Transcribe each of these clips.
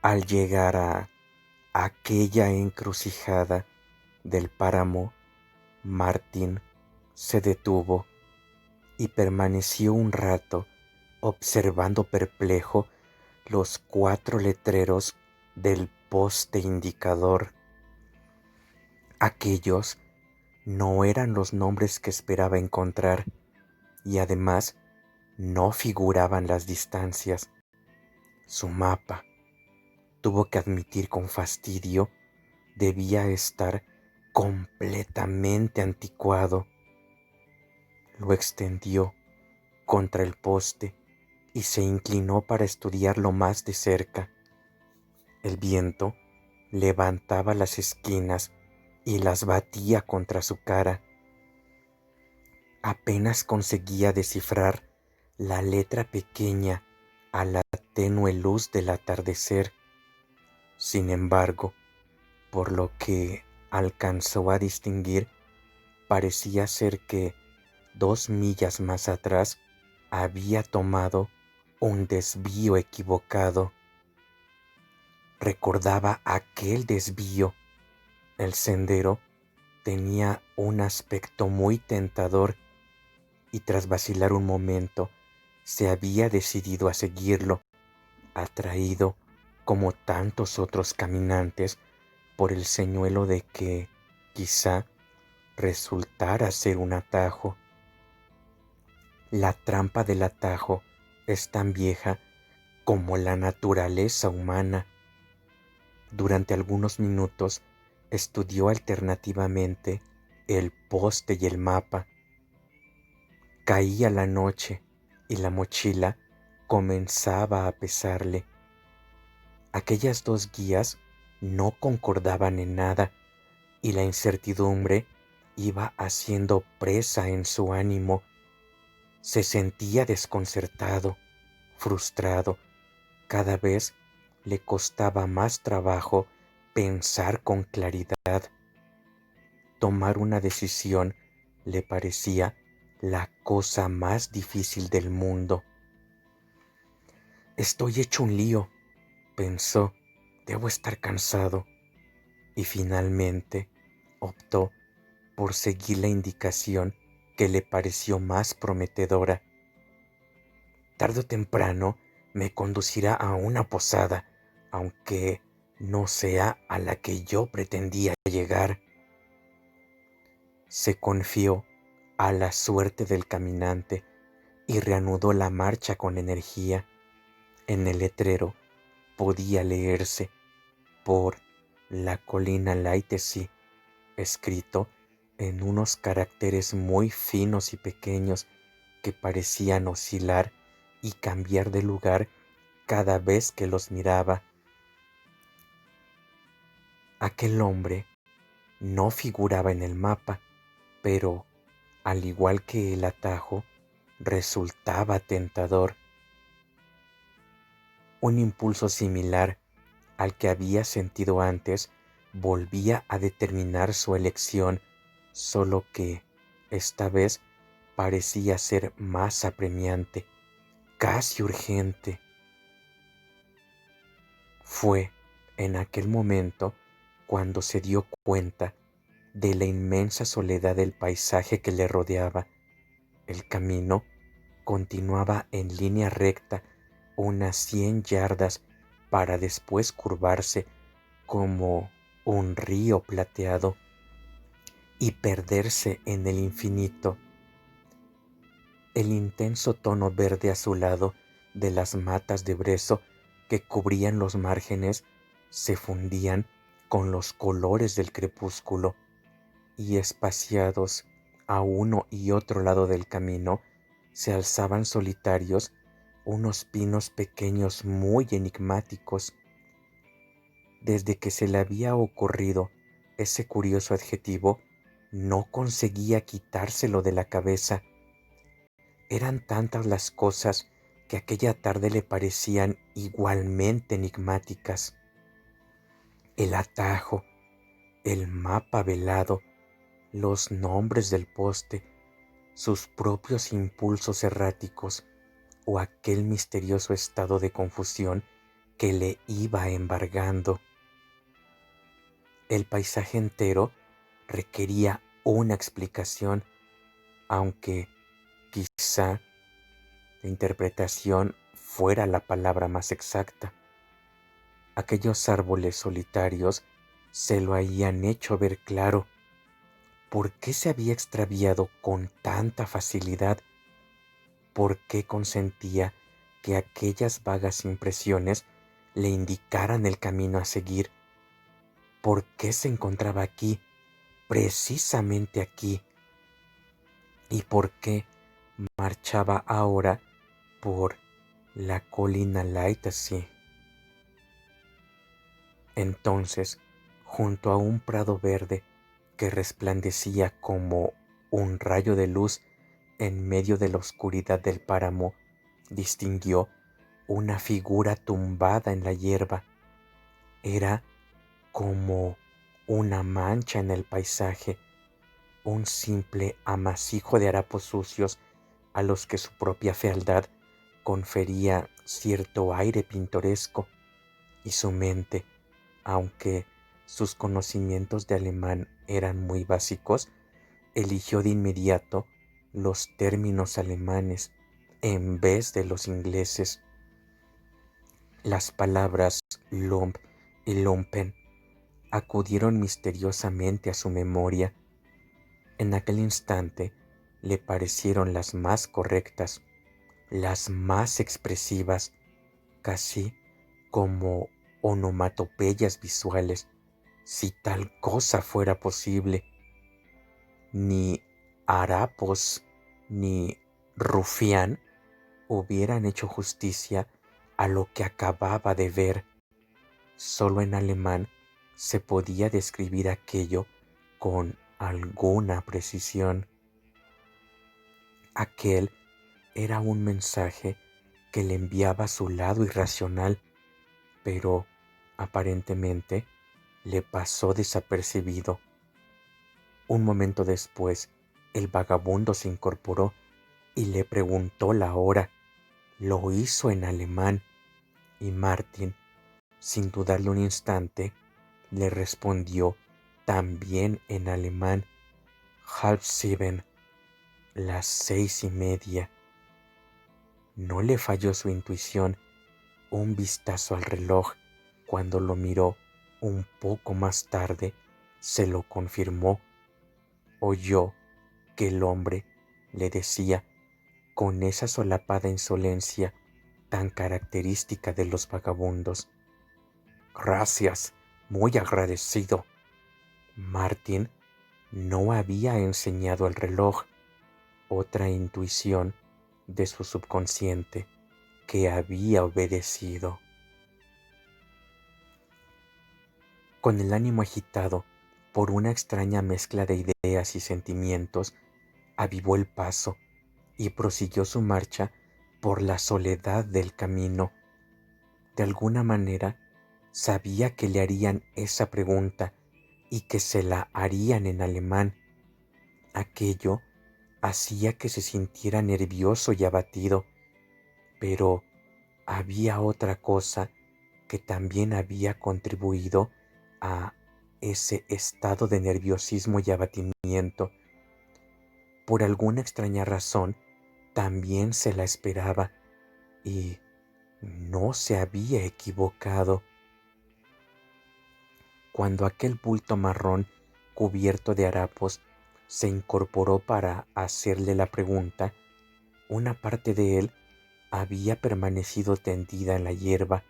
Al llegar a aquella encrucijada del páramo, Martín se detuvo y permaneció un rato observando perplejo los 4 letreros del poste indicador. Aquellos no eran los nombres que esperaba encontrar y además no figuraban las distancias. Su mapa, tuvo que admitir con fastidio, debía estar completamente anticuado. Lo extendió contra el poste y se inclinó para estudiarlo más de cerca. El viento levantaba las esquinas y las batía contra su cara. Apenas conseguía descifrar la letra pequeña a la tenue luz del atardecer. Sin embargo, por lo que alcanzó a distinguir, parecía ser que 2 millas más atrás había tomado un desvío equivocado. Recordaba aquel desvío. El sendero tenía un aspecto muy tentador y tras vacilar un momento se había decidido a seguirlo, atraído, como tantos otros caminantes, por el señuelo de que, quizá, resultara ser un atajo. La trampa del atajo es tan vieja como la naturaleza humana. Durante algunos minutos estudió alternativamente el poste y el mapa. Caía la noche y la mochila comenzaba a pesarle. Aquellas 2 guías no concordaban en nada y la incertidumbre iba haciendo presa en su ánimo. Se sentía desconcertado, frustrado. Cada vez le costaba más trabajo pensar con claridad. Tomar una decisión le parecía la cosa más difícil del mundo. Estoy hecho un lío, pensó, debo estar cansado. Y finalmente optó por seguir la indicación que le pareció más prometedora. Tarde o temprano me conducirá a una posada, aunque no sea a la que yo pretendía llegar. Se confió a la suerte del caminante y reanudó la marcha con energía. En el letrero podía leerse por la colina Laitesi, escrito en unos caracteres muy finos y pequeños que parecían oscilar y cambiar de lugar cada vez que los miraba. Aquel hombre no figuraba en el mapa, pero, al igual que el atajo, resultaba tentador. Un impulso similar al que había sentido antes volvía a determinar su elección, solo que, esta vez, parecía ser más apremiante, casi urgente. Fue en aquel momento cuando se dio cuenta de la inmensa soledad del paisaje que le rodeaba. El camino continuaba en línea recta unas 100 yardas para después curvarse como un río plateado y perderse en el infinito. El intenso tono verde azulado de las matas de brezo que cubrían los márgenes se fundían con los colores del crepúsculo y espaciados a uno y otro lado del camino se alzaban solitarios unos pinos pequeños muy enigmáticos. Desde que se le había ocurrido ese curioso adjetivo, no conseguía quitárselo de la cabeza. Eran tantas las cosas que aquella tarde le parecían igualmente enigmáticas. El atajo, el mapa velado, los nombres del poste, sus propios impulsos erráticos o aquel misterioso estado de confusión que le iba embargando. El paisaje entero requería una explicación, aunque quizá la interpretación fuera la palabra más exacta. Aquellos árboles solitarios se lo habían hecho ver claro. ¿Por qué se había extraviado con tanta facilidad? ¿Por qué consentía que aquellas vagas impresiones le indicaran el camino a seguir? ¿Por qué se encontraba aquí, precisamente aquí? ¿Y por qué marchaba ahora por la colina Lightsea? Entonces, junto a un prado verde que resplandecía como un rayo de luz en medio de la oscuridad del páramo, distinguió una figura tumbada en la hierba. Era como una mancha en el paisaje, un simple amasijo de harapos sucios a los que su propia fealdad confería cierto aire pintoresco, y su mente, aunque sus conocimientos de alemán eran muy básicos, eligió de inmediato los términos alemanes en vez de los ingleses. Las palabras Lump y Lumpen acudieron misteriosamente a su memoria. En aquel instante le parecieron las más correctas, las más expresivas, casi como onomatopeyas visuales, si tal cosa fuera posible. Ni harapos ni rufián hubieran hecho justicia a lo que acababa de ver. Solo en alemán se podía describir aquello con alguna precisión. Aquel era un mensaje que le enviaba su lado irracional, pero aparentemente le pasó desapercibido. Un momento después, el vagabundo se incorporó y le preguntó la hora. Lo hizo en alemán, y Martin, sin dudarlo un instante, le respondió también en alemán: 6:30, las 6:30. No le falló su intuición. Un vistazo al reloj, cuando lo miró un poco más tarde, se lo confirmó. Oyó que el hombre le decía, con esa solapada insolencia tan característica de los vagabundos: Gracias, muy agradecido. Martin no había enseñado el reloj, otra intuición de su subconsciente que había obedecido. Con el ánimo agitado por una extraña mezcla de ideas y sentimientos, avivó el paso y prosiguió su marcha por la soledad del camino. De alguna manera, sabía que le harían esa pregunta y que se la harían en alemán. Aquello hacía que se sintiera nervioso y abatido, pero había otra cosa que también había contribuido a ese estado de nerviosismo y abatimiento. Por alguna extraña razón, también se la esperaba y no se había equivocado. Cuando aquel bulto marrón cubierto de harapos se incorporó para hacerle la pregunta, una parte de él había permanecido tendida en la hierba.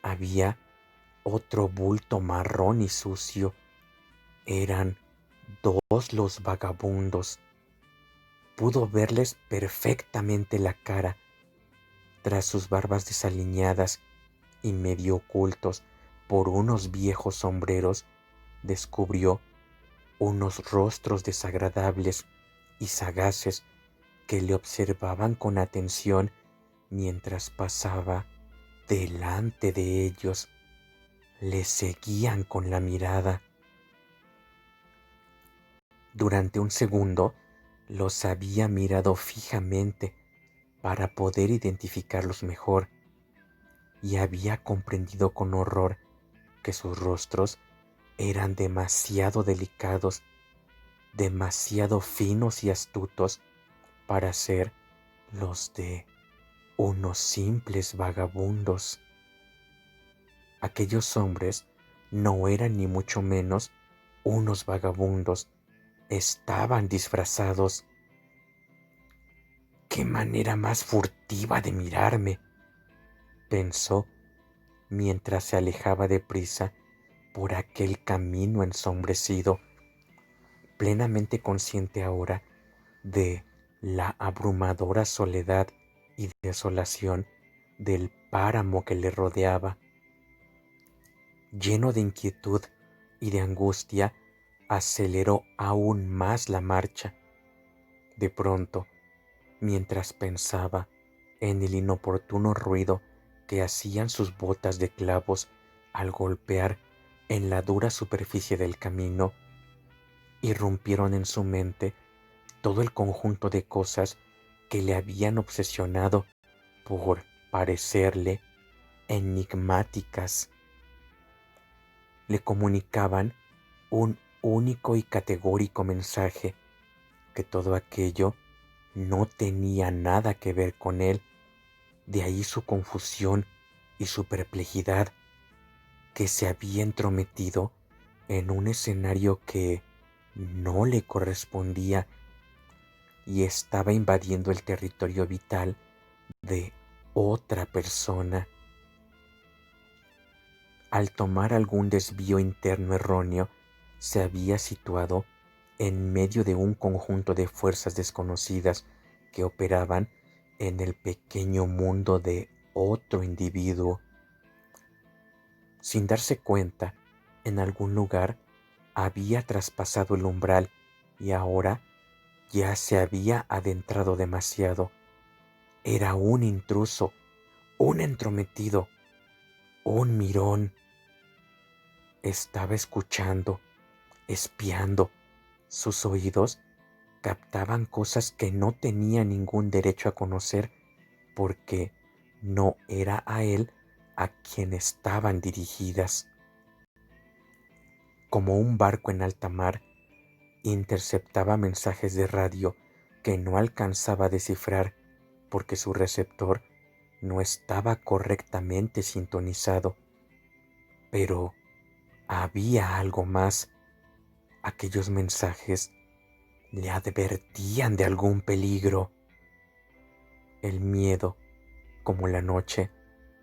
Había otro bulto marrón y sucio. Eran dos los vagabundos. Pudo verles perfectamente la cara. Tras sus barbas desaliñadas y medio ocultos por unos viejos sombreros, descubrió unos rostros desagradables y sagaces que le observaban con atención mientras pasaba delante de ellos. Le seguían con la mirada. Durante un segundo los había mirado fijamente para poder identificarlos mejor. y había comprendido con horror que sus rostros eran demasiado delicados, demasiado finos y astutos para ser los de unos simples vagabundos. Aquellos hombres no eran ni mucho menos unos vagabundos, estaban disfrazados. ¡Qué manera más furtiva de mirarme!, pensó mientras se alejaba deprisa por aquel camino ensombrecido, plenamente consciente ahora de la abrumadora soledad y desolación del páramo que le rodeaba. Lleno de inquietud y de angustia, aceleró aún más la marcha. De pronto, mientras pensaba en el inoportuno ruido que hacían sus botas de clavos al golpear en la dura superficie del camino, irrumpieron en su mente todo el conjunto de cosas que le habían obsesionado por parecerle enigmáticas. Le comunicaban un único y categórico mensaje: que todo aquello no tenía nada que ver con él. De ahí su confusión y su perplejidad, que se había entrometido en un escenario que no le correspondía y estaba invadiendo el territorio vital de otra persona. Al tomar algún desvío interno erróneo, se había situado en medio de un conjunto de fuerzas desconocidas que operaban en el pequeño mundo de otro individuo. Sin darse cuenta, en algún lugar había traspasado el umbral y ahora ya se había adentrado demasiado. Era un intruso, un entrometido, un mirón. Estaba escuchando, espiando. Sus oídos captaban cosas que no tenía ningún derecho a conocer, porque no era a él a quien estaban dirigidas. Como un barco en alta mar, interceptaba mensajes de radio que no alcanzaba a descifrar porque su receptor no estaba correctamente sintonizado. Pero había algo más. Aquellos mensajes le advertían de algún peligro. El miedo, como la noche,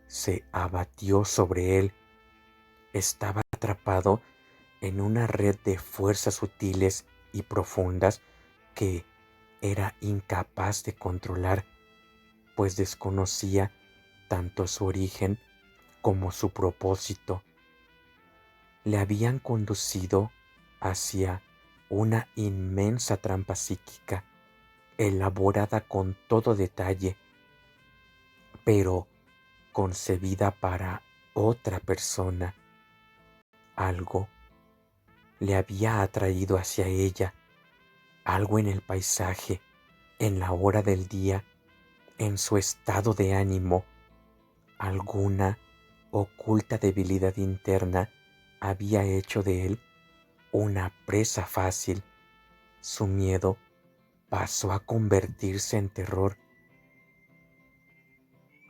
se abatió sobre él. Estaba atrapado en una red de fuerzas sutiles y profundas que era incapaz de controlar, pues desconocía tanto su origen como su propósito. Le habían conducido hacia una inmensa trampa psíquica, elaborada con todo detalle, pero concebida para otra persona. Algo le había atraído hacia ella, algo en el paisaje, en la hora del día, en su estado de ánimo. Alguna oculta debilidad interna había hecho de él una presa fácil. Su miedo pasó a convertirse en terror.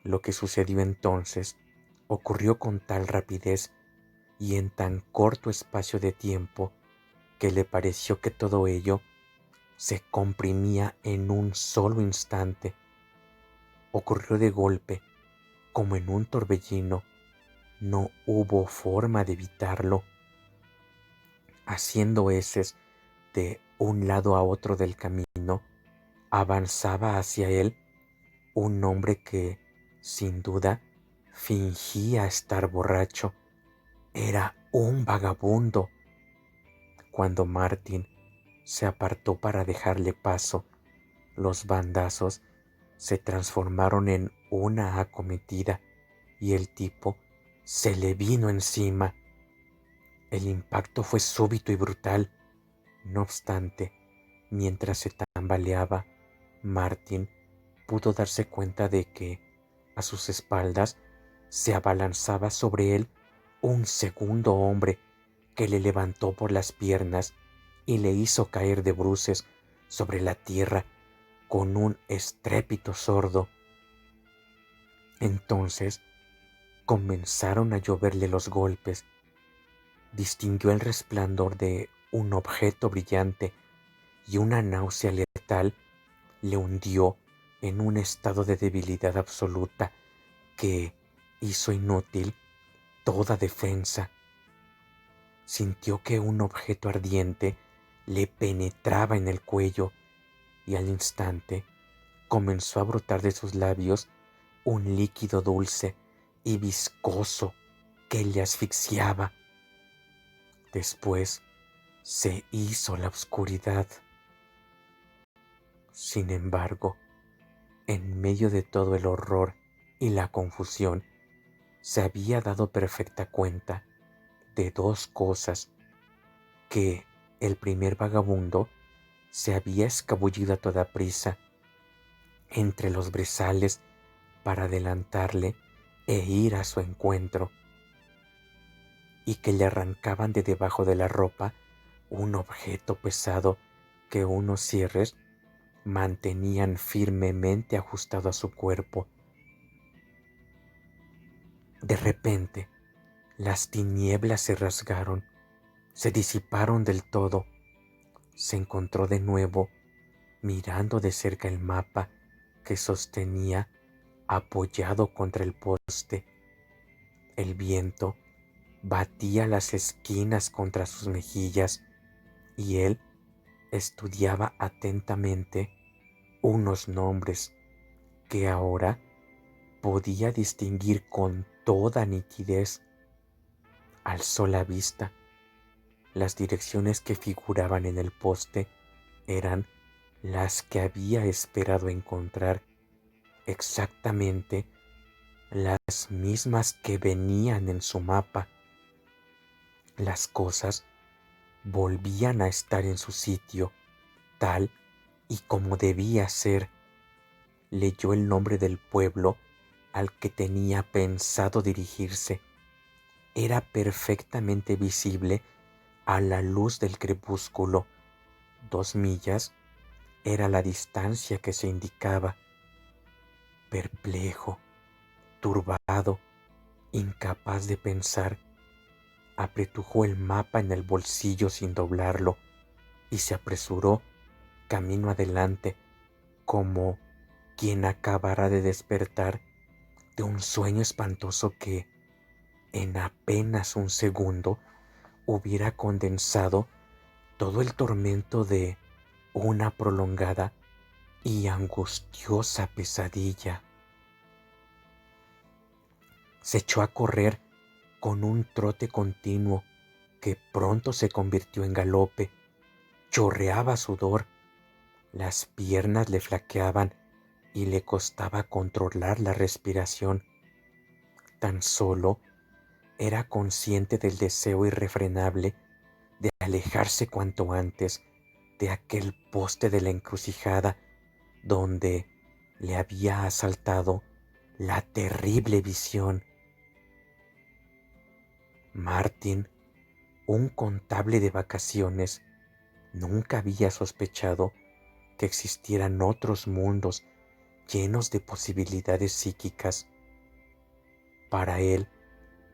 Lo que sucedió entonces ocurrió con tal rapidez y en tan corto espacio de tiempo que le pareció que todo ello se comprimía en un solo instante. Ocurrió de golpe, como en un torbellino. No hubo forma de evitarlo. Haciendo eses de un lado a otro del camino, avanzaba hacia él un hombre que, sin duda, fingía estar borracho. Era un vagabundo. Cuando Martin se apartó para dejarle paso, los bandazos se transformaron en una acometida y el tipo se le vino encima. El impacto fue súbito y brutal. No obstante, mientras se tambaleaba, Martin pudo darse cuenta de que a sus espaldas se abalanzaba sobre él un segundo hombre que le levantó por las piernas y le hizo caer de bruces sobre la tierra con un estrépito sordo. Entonces comenzaron a lloverle los golpes. Distinguió el resplandor de un objeto brillante y una náusea letal le hundió en un estado de debilidad absoluta que hizo inútil toda defensa. Sintió que un objeto ardiente le penetraba en el cuello y al instante comenzó a brotar de sus labios un líquido dulce y viscoso que le asfixiaba. Después se hizo la oscuridad. Sin embargo, en medio de todo el horror y la confusión, se había dado perfecta cuenta de dos cosas: que el primer vagabundo se había escabullido a toda prisa entre los brezales para adelantarle e ir a su encuentro, y que le arrancaban de debajo de la ropa un objeto pesado que unos cierres mantenían firmemente ajustado a su cuerpo. De repente, las tinieblas se rasgaron, se disiparon del todo. Se encontró de nuevo mirando de cerca el mapa que sostenía apoyado contra el poste. El viento batía las esquinas contra sus mejillas y él estudiaba atentamente unos nombres que ahora podía distinguir con toda nitidez. Alzó la vista. Las direcciones que figuraban en el poste eran las que había esperado encontrar, exactamente las mismas que venían en su mapa. Las cosas volvían a estar en su sitio, tal y como debía ser. Leyó el nombre del pueblo al que tenía pensado dirigirse. Era perfectamente visible a la luz del crepúsculo. 2 millas era la distancia que se indicaba. Perplejo, turbado, incapaz de pensar, apretujó el mapa en el bolsillo sin doblarlo y se apresuró camino adelante, como quien acabara de despertar de un sueño espantoso que, en apenas un segundo, hubiera condensado todo el tormento de una prolongada y angustiosa pesadilla. Se echó a correr con un trote continuo que pronto se convirtió en galope. Chorreaba sudor, las piernas le flaqueaban y le costaba controlar la respiración. Tan solo era consciente del deseo irrefrenable de alejarse cuanto antes de aquel poste de la encrucijada donde le había asaltado la terrible visión. Martin, un contable de vacaciones, nunca había sospechado que existieran otros mundos llenos de posibilidades psíquicas. Para él,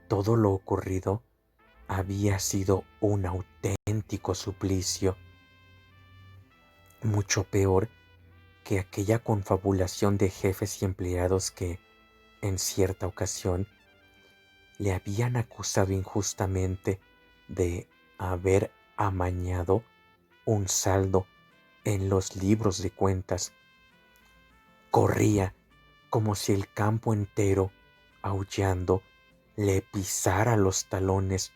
todo lo ocurrido había sido un auténtico suplicio, mucho peor que aquella confabulación de jefes y empleados que, en cierta ocasión, le habían acusado injustamente de haber amañado un saldo en los libros de cuentas. Corría como si el campo entero, aullando, le pisara los talones,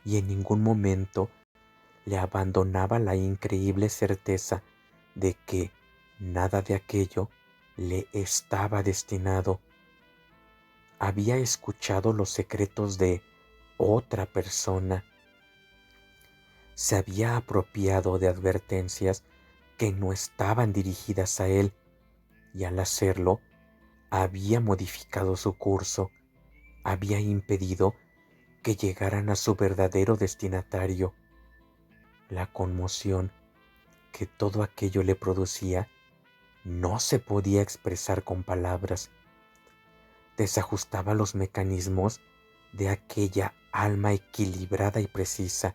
y en ningún momento le abandonaba la increíble certeza de que nada de aquello le estaba destinado. Había escuchado los secretos de otra persona. Se había apropiado de advertencias que no estaban dirigidas a él, y al hacerlo había modificado su curso. había impedido que llegaran a su verdadero destinatario. La conmoción que todo aquello le producía no se podía expresar con palabras. Desajustaba los mecanismos de aquella alma equilibrada y precisa.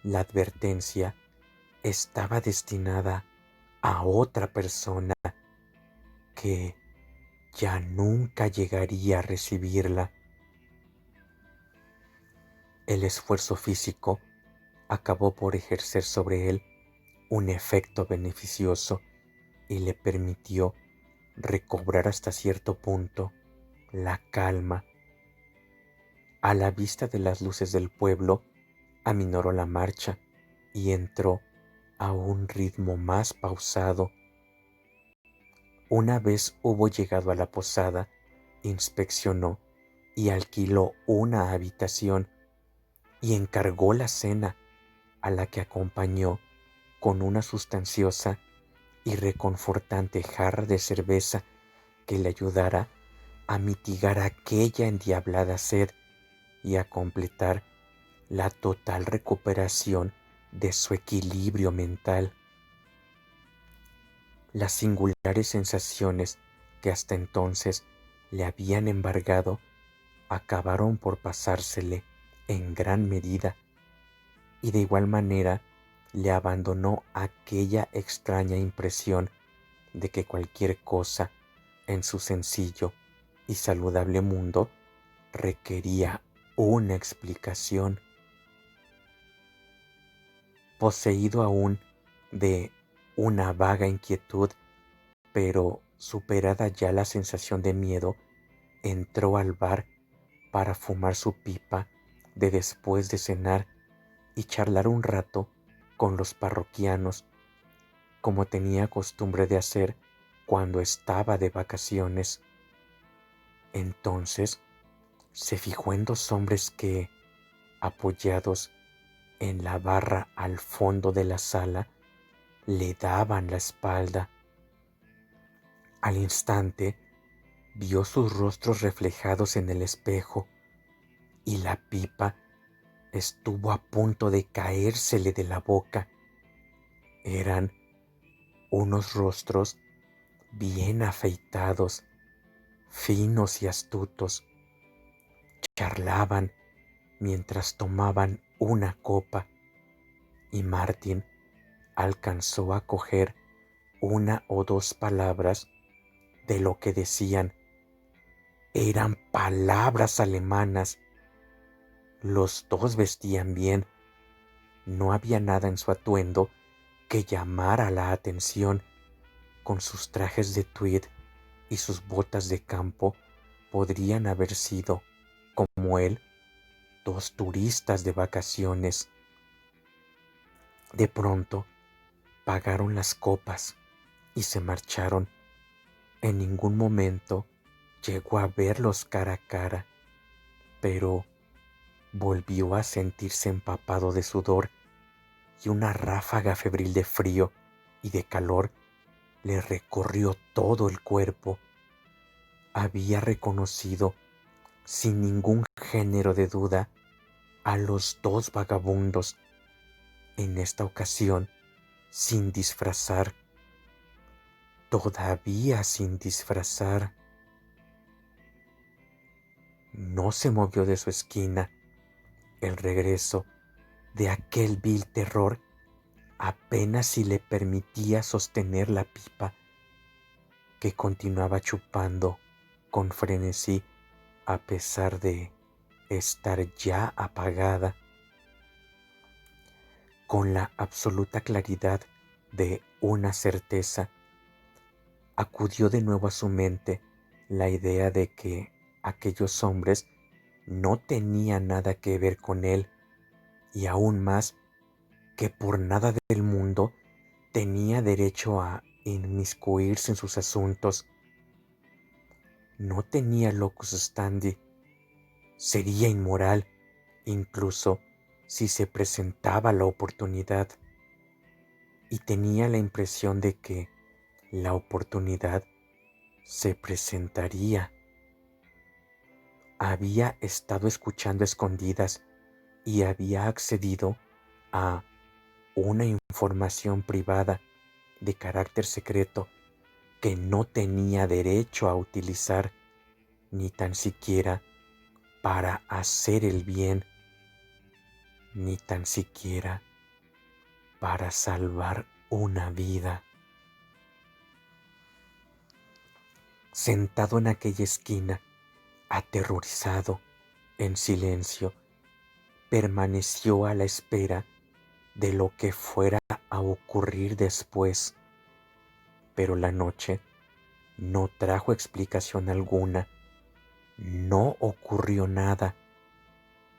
La advertencia estaba destinada a otra persona que ya nunca llegaría a recibirla. El esfuerzo físico acabó por ejercer sobre él un efecto beneficioso y le permitió recobrar hasta cierto punto la calma. A la vista de las luces del pueblo, aminoró la marcha y entró a un ritmo más pausado. Una vez hubo llegado a la posada, inspeccionó y alquiló una habitación y encargó la cena, a la que acompañó con una sustanciosa y reconfortante jarra de cerveza que le ayudara a mitigar aquella endiablada sed y a completar la total recuperación de su equilibrio mental. Las singulares sensaciones que hasta entonces le habían embargado acabaron por pasársele en gran medida, y de igual manera le abandonó aquella extraña impresión de que cualquier cosa en su sencillo y saludable mundo requería una explicación. Poseído aún de una vaga inquietud, pero superada ya la sensación de miedo, entró al bar para fumar su pipa de después de cenar y charlar un rato con los parroquianos, como tenía costumbre de hacer cuando estaba de vacaciones. Entonces se fijó en dos hombres que, apoyados en la barra al fondo de la sala, le daban la espalda. Al instante vio sus rostros reflejados en el espejo y la pipa estuvo a punto de caérsele de la boca. Eran unos rostros bien afeitados, finos y astutos. Charlaban mientras tomaban una copa y Martín alcanzó a coger una o dos palabras de lo que decían. Eran palabras alemanas. Los dos vestían bien. No había nada en su atuendo que llamara la atención. Con sus trajes de tweed y sus botas de campo podrían haber sido, como él, dos turistas de vacaciones. De pronto pagaron las copas y se marcharon. En ningún momento llegó a verlos cara a cara, pero volvió a sentirse empapado de sudor y una ráfaga febril de frío y de calor le recorrió todo el cuerpo. Había reconocido, sin ningún género de duda, a los dos vagabundos, en esta ocasión sin disfrazar, todavía sin disfrazar. No se movió de su esquina. El regreso de aquel vil terror apenas si le permitía sostener la pipa, que continuaba chupando con frenesí a pesar de estar ya apagada. Con la absoluta claridad de una certeza, acudió de nuevo a su mente la idea de que aquellos hombres no tenían nada que ver con él, y aún más que por nada del mundo tenía derecho a inmiscuirse en sus asuntos. No tenía locus standi. Sería inmoral, incluso si se presentaba la oportunidad. Y tenía la impresión de que la oportunidad se presentaría. había estado escuchando a escondidas y había accedido a una información privada de carácter secreto que no tenía derecho a utilizar ni tan siquiera para hacer el bien, ni tan siquiera para salvar una vida. Sentado en aquella esquina, aterrorizado, en silencio, permaneció a la espera de lo que fuera a ocurrir después, pero la noche no trajo explicación alguna, no ocurrió nada,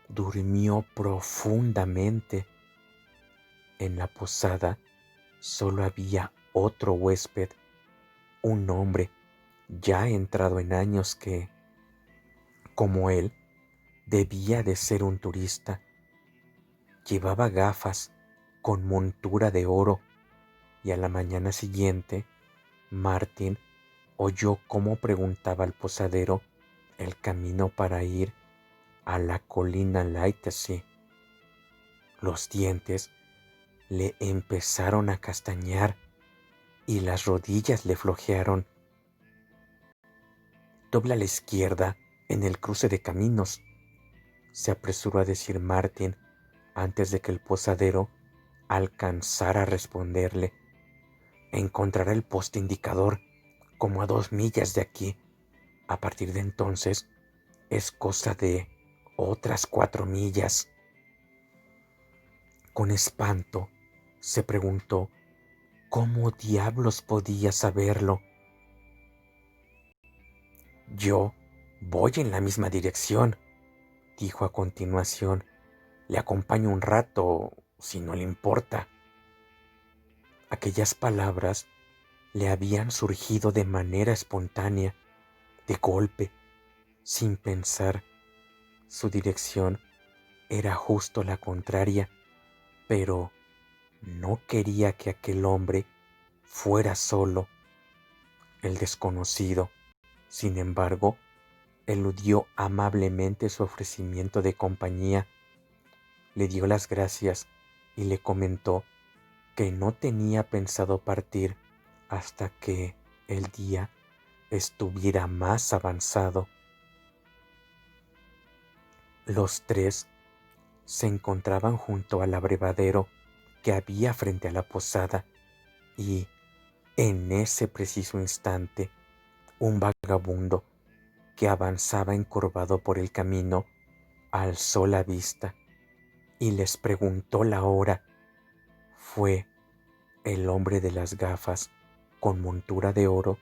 durmió profundamente. En la posada solo había otro huésped, un hombre ya entrado en años que, como él, debía de ser un turista. Llevaba gafas con montura de oro y a la mañana siguiente, Martin oyó cómo preguntaba al posadero el camino para ir a la colina Lightsea. Los dientes le empezaron a castañear y las rodillas le flojearon. Dobla a la izquierda en el cruce de caminos, se apresuró a decir Martin antes de que el posadero alcanzara a responderle. Encontrará el poste indicador como a 2 millas de aquí. A partir de entonces es cosa de otras 4 millas. Con espanto se preguntó cómo diablos podía saberlo. Yo voy en la misma dirección, dijo a continuación. Le acompaño un rato, si no le importa. Aquellas palabras le habían surgido de manera espontánea, de golpe, sin pensar. Su dirección era justo la contraria, pero no quería que aquel hombre fuera solo. El desconocido, sin embargo, eludió amablemente su ofrecimiento de compañía, le dio las gracias y le comentó que no tenía pensado partir hasta que el día estuviera más avanzado. Los tres se encontraban junto al abrevadero que había frente a la posada y, en ese preciso instante, un vagabundo que avanzaba encorvado por el camino alzó la vista y les preguntó la hora. Fue el hombre de las gafas con montura de oro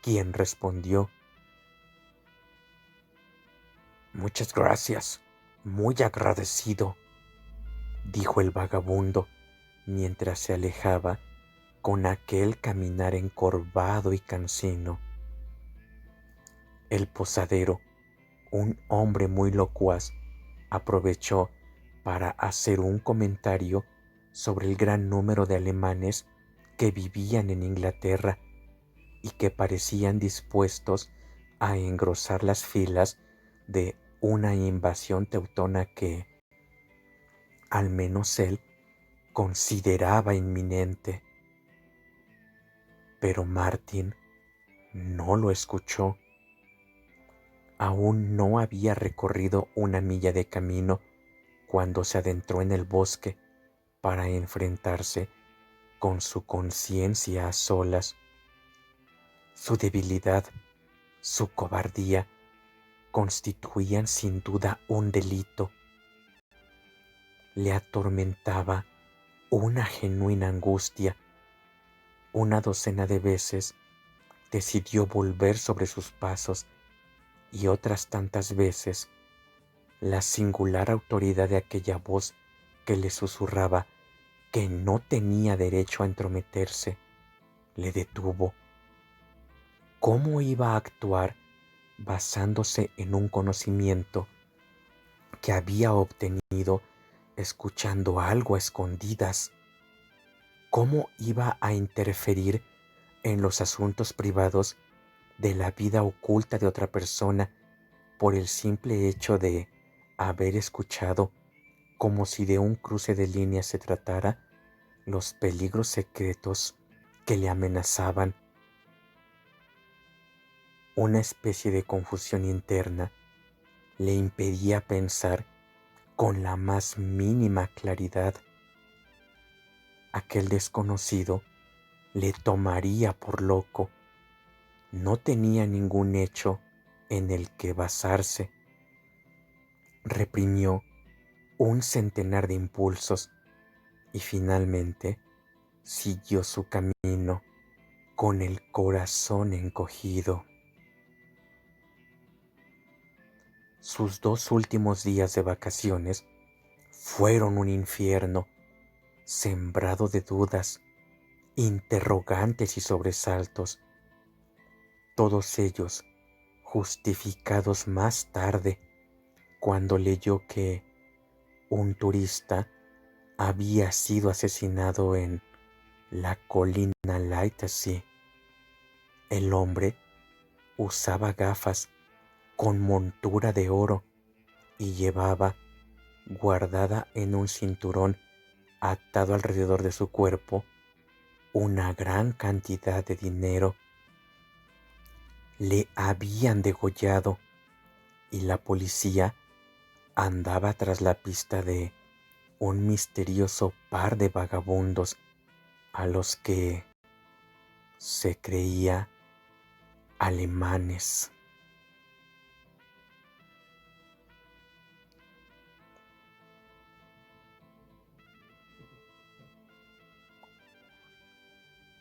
quien respondió: «Muchas gracias, muy agradecido», dijo el vagabundo mientras se alejaba con aquel caminar encorvado y cansino. El posadero, un hombre muy locuaz, aprovechó para hacer un comentario sobre el gran número de alemanes que vivían en Inglaterra y que parecían dispuestos a engrosar las filas de una invasión teutona que, al menos él, consideraba inminente. Pero Martin no lo escuchó. Aún no había recorrido 1 milla de camino cuando se adentró en el bosque para enfrentarse con su conciencia a solas. Su debilidad, su cobardía, constituían sin duda un delito. Le atormentaba una genuina angustia. 1 docena de veces decidió volver sobre sus pasos y otras tantas veces la singular autoridad de aquella voz que le susurraba que no tenía derecho a entrometerse le detuvo. ¿Cómo iba a actuar basándose en un conocimiento que había obtenido escuchando algo a escondidas? ¿Cómo iba a interferir en los asuntos privados de la vida oculta de otra persona por el simple hecho de haber escuchado, como si de un cruce de líneas se tratara, los peligros secretos que le amenazaban. Una especie de confusión interna le impedía pensar con la más mínima claridad. Aquel desconocido le tomaría por loco. No tenía ningún hecho en el que basarse. Reprimió un centenar de impulsos y finalmente siguió su camino con el corazón encogido. Sus 2 últimos días de vacaciones fueron un infierno, sembrado de dudas, interrogantes y sobresaltos, todos ellos justificados más tarde cuando leyó que un turista había sido asesinado en la colina Lightsea. El hombre usaba gafas con montura de oro y llevaba, guardada en un cinturón atado alrededor de su cuerpo, una gran cantidad de dinero. Le habían degollado y la policía andaba tras la pista de un misterioso par de vagabundos a los que se creía alemanes.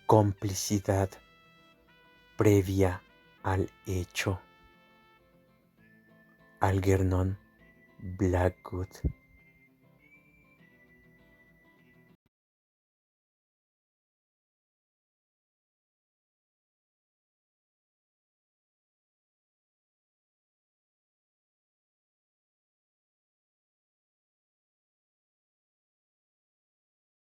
Complicidad previa al hecho. Algernon Blackwood.